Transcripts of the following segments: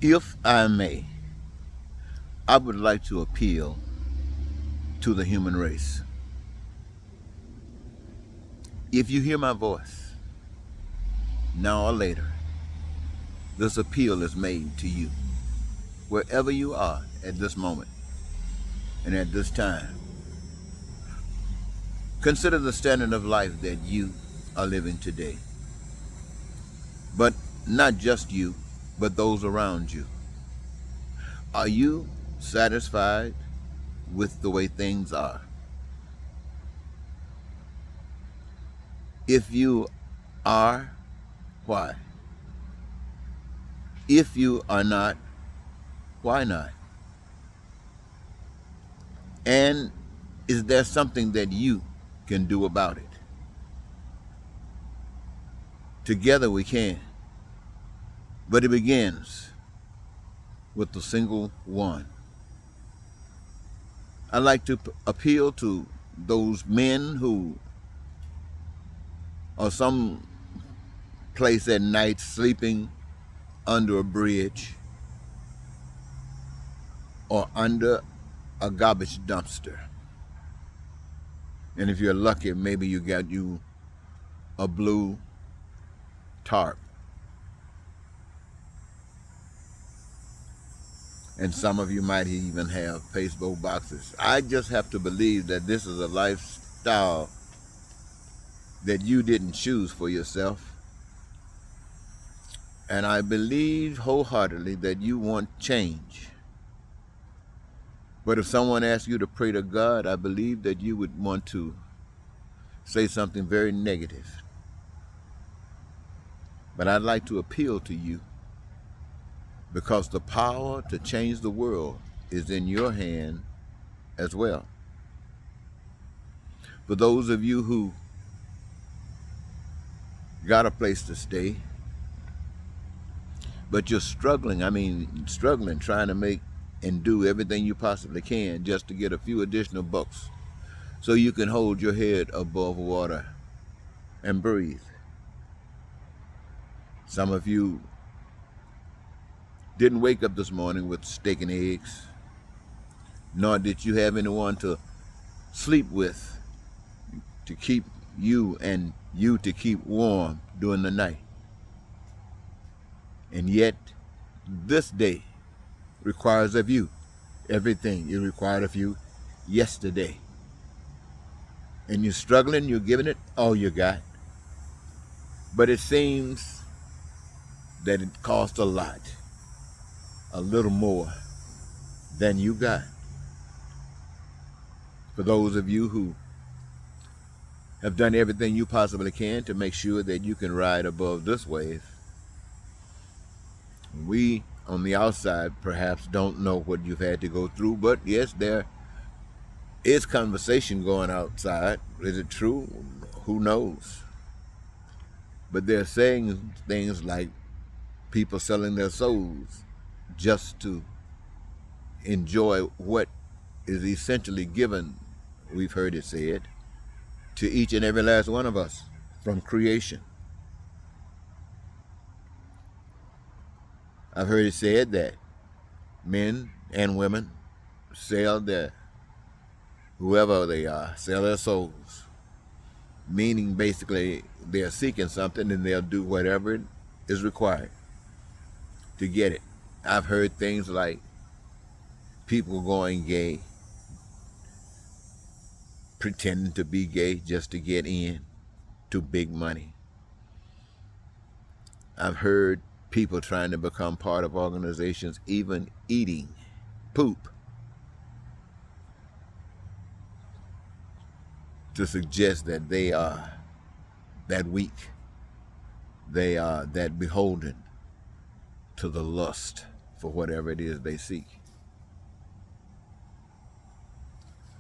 If I may, I would like to appeal to the human race. If you hear my voice, now or later, this appeal is made to you, wherever you are at this moment and at this time. Consider the standard of life that you are living today. But not just you, but those around you. Are you satisfied with the way things are? If you are, why? If you are not, why not? And is there something that you can do about it? Together we can. But it begins with the single one. I like to appeal to those men who are some place at night sleeping under a bridge or under a garbage dumpster. And if you're lucky, maybe you got you a blue tarp. And some of you might even have pasteboard boxes. I just have to believe that this is a lifestyle that you didn't choose for yourself. And I believe wholeheartedly that you want change. But if someone asks you to pray to God, I believe that you would want to say something very negative. But I'd like to appeal to you because the power to change the world is in your hand as well. For those of you who got a place to stay, but you're struggling, trying to make and do everything you possibly can just to get a few additional bucks so you can hold your head above water and breathe. Some of you didn't wake up this morning with steak and eggs, nor did you have anyone to sleep with to keep you and you to keep warm during the night. And yet, this day requires of you everything it required of you yesterday. And you're struggling, you're giving it all you got. But it seems that it cost a lot, a little more than you got. For those of you who have done everything you possibly can to make sure that you can ride above this wave, we on the outside perhaps don't know what you've had to go through, but yes, there is conversation going outside. Is it true? Who knows? But they're saying things like people selling their souls just to enjoy what is essentially given, we've heard it said, to each and every last one of us from creation. I've heard it said that men and women sell their, whoever they are, sell their souls. Meaning basically they're seeking something and they'll do whatever is required to get it. I've heard things like people going gay, pretending to be gay just to get in to big money. I've heard people trying to become part of organizations, even eating poop to suggest that they are that weak, they are that beholden to the lust for whatever it is they seek.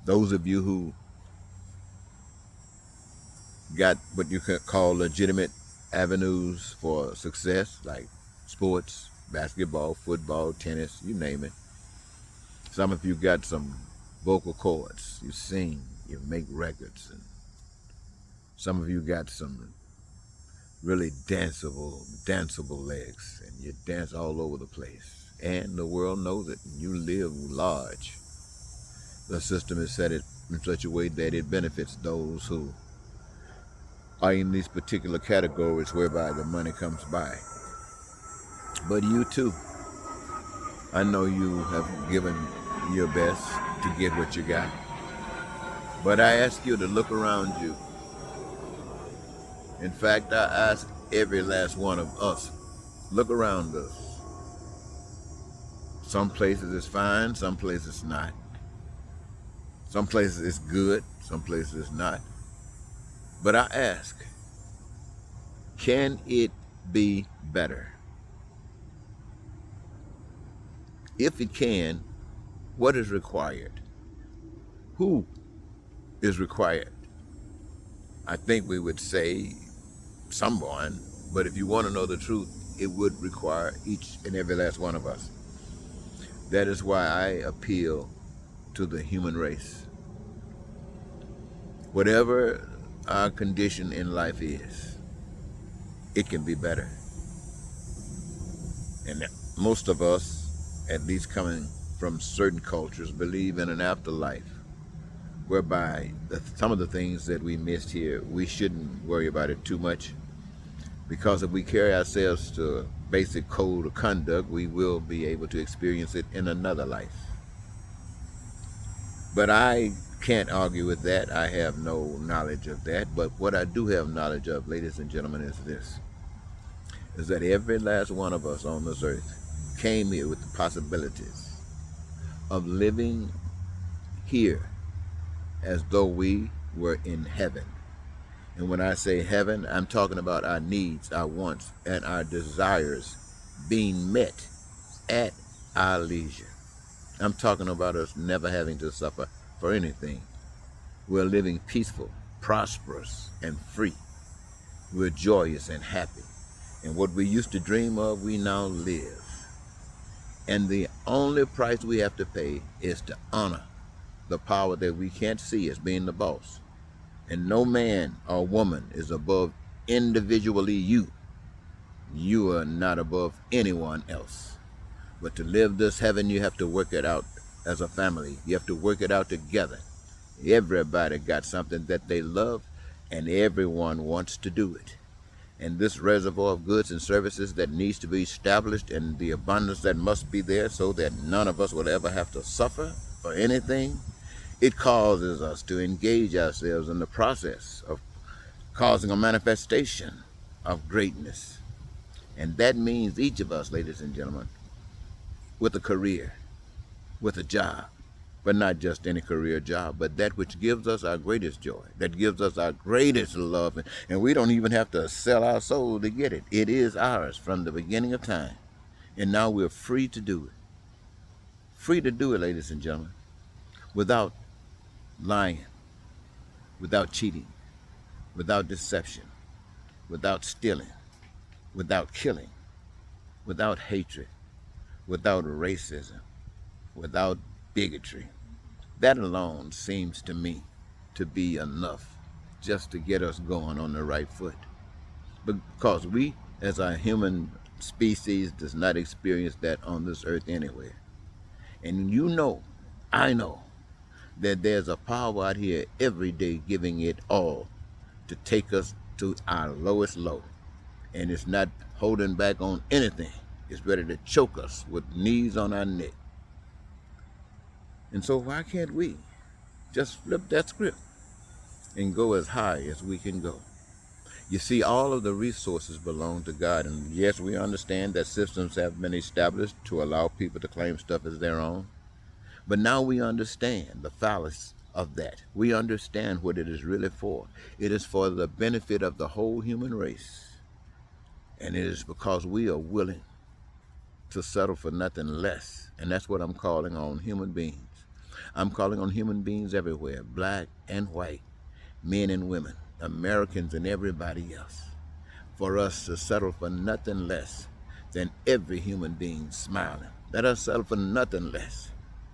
Those of you who got what you could call legitimate avenues for success, like sports, basketball, football, tennis, you name it. Some of you got some vocal cords. You sing, you make records, and some of you got some really danceable legs, and you dance all over the place. and the world knows it. You live large. The system is set it in such a way that it benefits those who are in these particular categories whereby the money comes by. But you too, I know you have given your best to get what you got. But I ask you to look around you. In fact, I ask every last one of us, look around us. Some places it's fine, some places it's not. Some places it's good, some places it's not. But I ask, can it be better? If it can, what is required? Who is required? I think we would say someone, but if you want to know the truth, it would require each and every last one of us. That is why I appeal to the human race. Whatever our condition in life is, it can be better. And most of us, at least coming from certain cultures, believe in an afterlife, whereby some of the things that we missed here, we shouldn't worry about it too much, because if we carry ourselves to a basic code of conduct, we will be able to experience it in another life. But I can't argue with that. I have no knowledge of that. But what I do have knowledge of, ladies and gentlemen, is this, is that every last one of us on this earth came here with the possibilities of living here as though we were in heaven. And when I say heaven, I'm talking about our needs, our wants, and our desires being met at our leisure. I'm talking about us never having to suffer for anything. We're living peaceful, prosperous, and free. We're joyous and happy. And what we used to dream of, we now live. And the only price we have to pay is to honor the power that we can't see as being the boss. And no man or woman is above individually you. You are not above anyone else. But to live this heaven, you have to work it out as a family. You have to work it out together. Everybody got something that they love, and everyone wants to do it. And this reservoir of goods and services that needs to be established, and the abundance that must be there so that none of us will ever have to suffer for anything, it causes us to engage ourselves in the process of causing a manifestation of greatness. And that means each of us, ladies and gentlemen, with a career, with a job, but not just any career job, but that which gives us our greatest joy, that gives us our greatest love, and we don't even have to sell our soul to get it. It is ours from the beginning of time, and now we're free to do it. Free to do it, ladies and gentlemen, without lying, without cheating, without deception, without stealing, without killing, without hatred, without racism, without bigotry. That alone seems to me to be enough just to get us going on the right foot. Because we, as a human species, does not experience that on this earth anywhere. And you know, I know, that there's a power out here every day giving it all to take us to our lowest low. And it's not holding back on anything. It's ready to choke us with knees on our neck. And so why can't we just flip that script and go as high as we can go? You see, all of the resources belong to God. And yes, we understand that systems have been established to allow people to claim stuff as their own. But now we understand the fallacy of that. We understand what it is really for. It is for the benefit of the whole human race. And it is because we are willing to settle for nothing less. And that's what I'm calling on human beings. I'm calling on human beings everywhere, black and white, men and women, Americans and everybody else, for us to settle for nothing less than every human being smiling. Let us settle for nothing less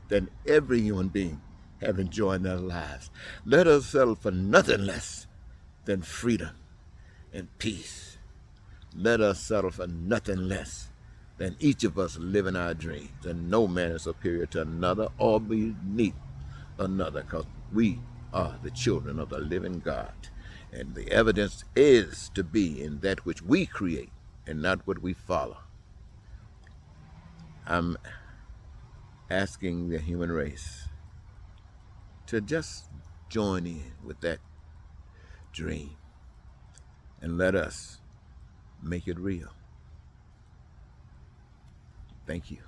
than every human being having joy in their lives. Let us settle for nothing less than freedom and peace. Let us settle for nothing less Then each of us live in our dreams, and no man is superior to another or beneath another, because we are the children of the living God. And the evidence is to be in that which we create and not what we follow. I'm asking the human race to just join in with that dream and let us make it real. Thank you.